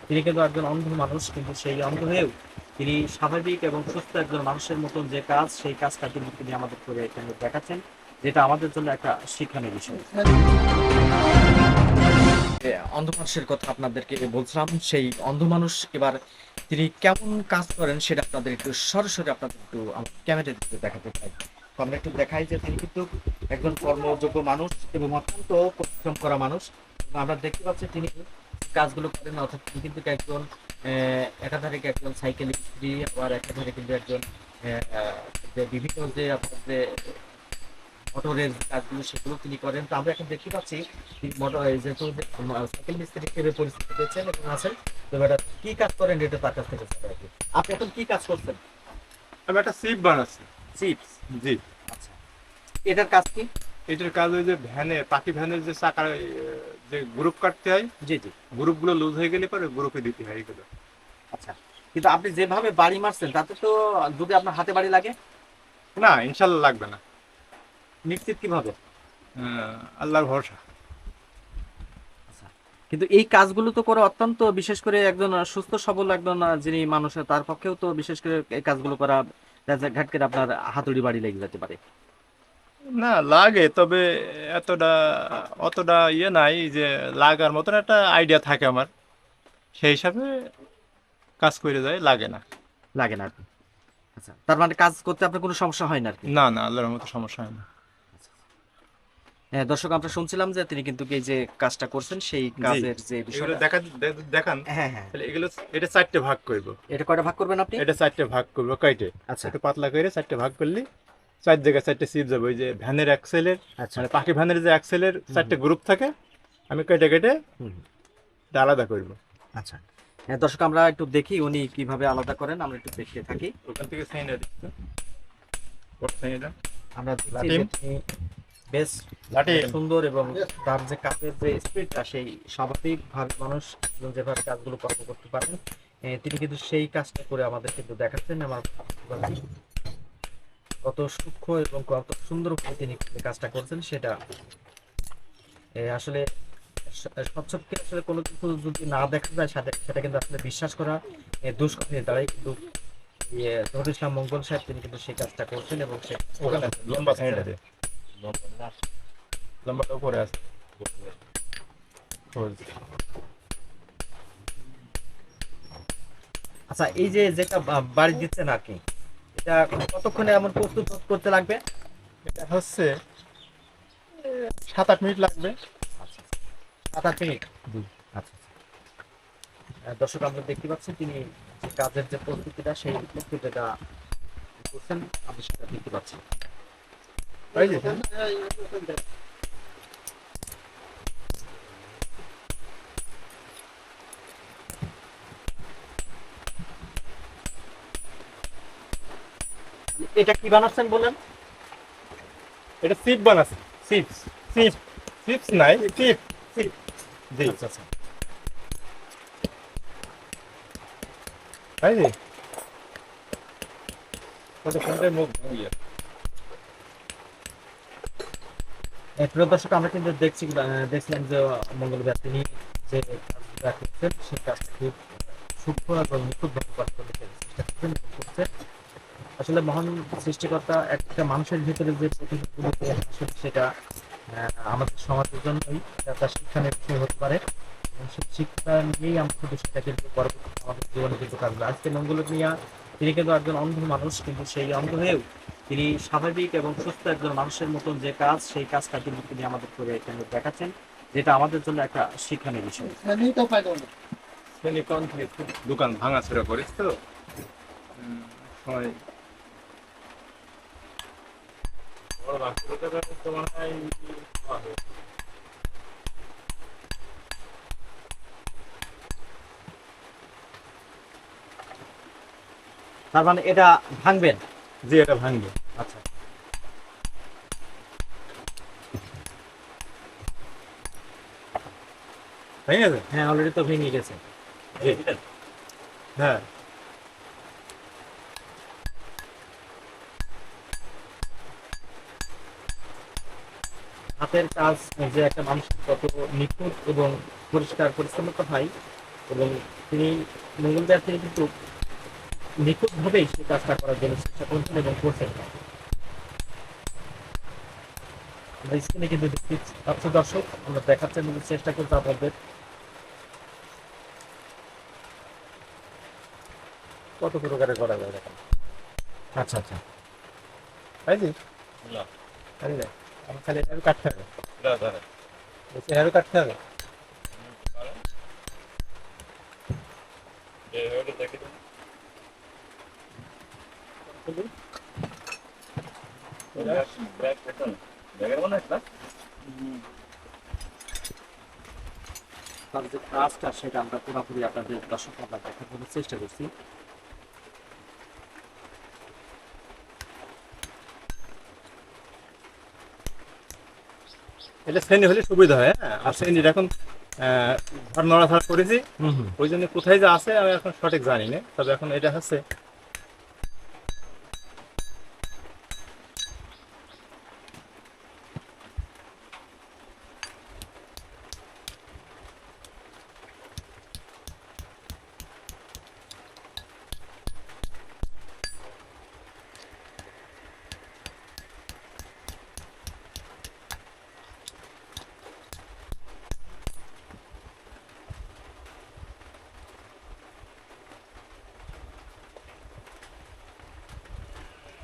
তিনি কিন্তু একজন অন্ধ মানুষ, কিন্তু সেই অন্ধ হয়েও তিনি স্বাভাবিক এবং সুস্থ একজন মানুষের মতন যে কাজ, সেই কাজটা কিন্তু তিনি আমাদের করে এখানে দেখাচ্ছেন, যেটা আমাদের জন্য একটা শিক্ষণীয় বিষয়। অন্ধ মানুষের কথা আপনাদেরকে বলছিলাম, সেই অন্ধ মানুষ এবার তিনি কেমন কাজ করেন সেটা আপনাদের একটু সরাসরি আপনাদের একটু ক্যামেরা দিতে দেখাতে চাই। তো আমরা একটু দেখাই যে তিনি কিন্তু একজন কর্মযোগ্য মানুষ এবং অত্যন্ত পরিশ্রম করা মানুষ। এবং আমরা দেখতে পাচ্ছি তিনি কাজগুলো করেন, অর্থাৎ তিনি কিন্তু একজন একাধারে একজন সাইকেল মিস্ত্রি, আবার একাধারে কিন্তু একজন যে বিভিন্ন যে আপনার যে মোটরের কাজগুলো সেগুলো তিনি করেন। তো আমরা এখন দেখতে পাচ্ছি তিনি মোটর যেহেতু সাইকেল মিস্ত্রি হিসেবে পরিচিতি পেয়েছেন এবং আছেন, তো এটা কি কাজ করেন এটা তার কাছ থেকে জানতে আর কি। আপনি এখন কি কাজ করছেন? আমি একটা সিপ বানাচ্ছি। চিপস। জি। আচ্ছা, এটার কাজ কি? এটার কাজ ওই যে পাখি ভ্যানের যে চাকার যে গ্রুপ কাটতে হয়, জি জি। গ্রুপগুলো লুজ হয়ে গেলে পরে গ্রুপে দিতে হয় এগুলো। আচ্ছা, কিন্তু আপনি যেভাবে বাড়ি মারছেন তাতে তো, যদি আপনার হাতে বাড়ি লাগে? না, ইনশাল্লাহ লাগবে না। নিশ্চিত কিভাবে? আল্লাহর ভরসা। আচ্ছা, কিন্তু এই কাজগুলো তো করে অত্যন্ত, বিশেষ করে একজন সুস্থ সবল একজন যিনি মানুষ, তার পক্ষেও তো বিশেষ করে এই কাজগুলো করা ঘাট করে আপনার হাতুড়ি বাড়ি লেগে যেতে পারে। না লাগে, তবে এতটা অতটা ইয়ে নাই যে লাগার মতন একটা আইডিয়া থাকে আমার, সেই হিসাবে কাজ করে যায়, লাগে না। লাগে না আর কি। আচ্ছা, তার মানে কাজ করতে আপনার কোনো সমস্যা হয় না আর কি। না না, আল্লাহর মতো সমস্যা হয় না। হ্যাঁ দর্শক, আমরা শুনছিলাম যে তিনি কিন্তু এই যে কাজটা করছেন সেই জি, কাজের যে এগুলো বিষয়টা। দেখান। হ্যাঁ হ্যাঁ। তাহলে এগুলো এটা চারটে ভাগ করবো। এটা কয়টা ভাগ করবেন আপনি? এটা চারটে ভাগ করবো কাইটে, আচ্ছা একটু পাতলা করে চারটে ভাগ করলে চার জায়গায় চারটে সিপ যাবে। ওই যে ভ্যানের অ্যাক্সেলের, আচ্ছা। মানে পাখি ভ্যানের যে অ্যাক্সেলের চারটে গ্রুপ থাকে, আমি কেটে কেটে হুম। এটা আলাদা করবো। আচ্ছা, হ্যাঁ দর্শক, আমরা একটু দেখি উনি কিভাবে আলাদা করেন, আমরা একটু দেখতে থাকি। ওখান থেকে সাইন দিচ্ছে, ওর সাইনটা আমরা দেখছি লাটিম, যে তিনি বেশ লাটিম। সুন্দর এবং তার যে কাজের যে স্পিডটা, সেই স্বাভাবিকভাবে মানুষ যেভাবে কাজগুলো কর্ম করতে পারেন, তিনি কিন্তু সেই কাজটা করে আমাদের কিন্তু দেখাচ্ছেন। আমার কত সূক্ষ্ম এবং কত সুন্দরভাবে তিনি কাজটা করছেন সেটা আসলে স্বচ্ছকে আসলে কোনো কিছু যদি না দেখা যায় সেটা কিন্তু আসলে বিশ্বাস করা দুষ্কর হয়ে দাঁড়ায়। কিন্তু তহুদ ইসলাম মঙ্গল সাহেব তিনি কিন্তু সেই কাজটা করছেন এবং সে ওখানে লম্বা সাইনটা দে, লম্বাটা উপরে আছে। ওই যে। আচ্ছা, এই যে যেটা বাড়ি দিচ্ছেন আর কি, এটা কতক্ষণে এমন প্রস্তুত করতে লাগবে? এটা হচ্ছে 7-8 মিনিট লাগবে। আচ্ছা, 7-8 মিনিট। জি। আচ্ছা দর্শক, আমরা দেখতে পাচ্ছি তিনি যে কাজের যে প্রস্তুতিটা, সেই প্রস্তুতিটা করছেন, আমরা সেটা দেখতে পাচ্ছি। ওই যে এটা কি বানাচ্ছেন বলেন? এটা সিপ বানাচ্ছে। চিপস। সিপ, চিপস নাই, সিপ। জি। আচ্ছা আচ্ছা। তাই যে কত সুন্দর মুখ ভাঙিয়ে। প্রিয় দর্শক, আমরা কিন্তু দেখছিলাম যে মঙ্গলবার তিনি যে কাজটা করছেন সেই কাজটা খুব সূক্ষ্ম এবং নিখুঁতভাবে করতে চেষ্টা করছেন এবং করছেন। আসলে মহান সৃষ্টিকর্তা একটা মানুষের ভিতরে যে প্রতিভাগুলো আসলে সেটা আমাদের সমাজের জন্যই একটা শিক্ষণীয় বিষয় হতে পারে, এবং সেই শিক্ষা নিয়েই আমরা কিন্তু সেটা কিন্তু পরবর্তী আমাদের জীবনে কিন্তু কাজ হবে। আজকে মঙ্গল মিয়া তিনি কিন্তু একজন অন্ধ মানুষ, কিন্তু সেই অন্ধ হয়েও তিনি স্বাভাবিক এবং সুস্থ একজন মানুষের মতন যে কাজ, সেই কাজটা কিন্তু তিনি আমাদের করে এখানে দেখাচ্ছেন, যেটা আমাদের জন্য একটা শিক্ষণীয় বিষয়। সেনিকন থেকে খুব দোকান ভাঙাচোরা করিস তো সময় বড় বাচ্চাদের কাছে তো মনে হয় হবে। তার মানে এটা ভাঙবেন? জি, এটা ভাঙবে। আচ্ছা, ভেঙে গেছে। হ্যাঁ অলরেডি তো ভেঙে গেছে। জি। হ্যাঁ। হাতের কাজ যে একটা মানুষের কত নিখুঁত এবং পরিষ্কার পরিচ্ছন্নতা হয়, এবং তিনি মঙ্গলবার তিনি কিন্তু নিখুঁতভাবেই সেই কাজটা করার জন্য চেষ্টা করছেন এবং করছেন। আমরা স্ক্রিনে কিন্তু দেখতে পাচ্ছি দর্শক, আমরা দেখাচ্ছেন এবং চেষ্টা করছি আপনাদের। কত প্রকারে করা যায় দেখেন। আচ্ছা আচ্ছা, পাইছি জানি না, আমার খালি এভাবে কাটতে হবে, বলছি এভাবে কাটতে হবে। তার যে কাজটা সেটা আমরা পুরোপুরি আপনাদের দর্শক আমরা দেখার জন্য চেষ্টা করছি। এটা শ্রেণী হলে সুবিধা হয়। হ্যাঁ, আর শ্রেণীর এখন ঘর নড়াচড়া করেছি, ওই জন্য কোথায় যে আছে আমি এখন সঠিক জানি না, তবে এখন এটা হচ্ছে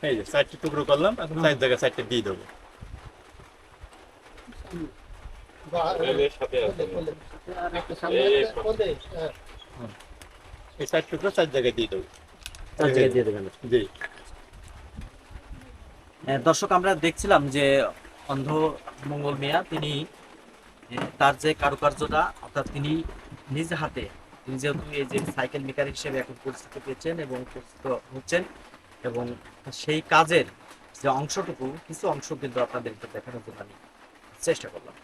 এই যে 4টি টুকরো করলাম, এখন 4 জায়গায় 4টা দিয়ে দেবো। এই 4 টুকরো 4 জায়গায় দিয়ে দেবো। তার জায়গায় দিয়ে দেবেন। জি। দর্শক আমরা দেখছিলাম যে অন্ধ মঙ্গল মিয়া তিনি তার যে কারুকার্যটা অর্থাৎ তিনি নিজ হাতে, তিনি যেহেতু এই যে সাইকেল মেকানিক হিসেবে এখন পরিচিত পেয়েছেন এবং পরিচিত হচ্ছেন, এবং সেই কাজের যে অংশটুকু কিছু অংশ কিন্তু আপনাদেরকে দেখানোর জন্য আমি চেষ্টা করলাম।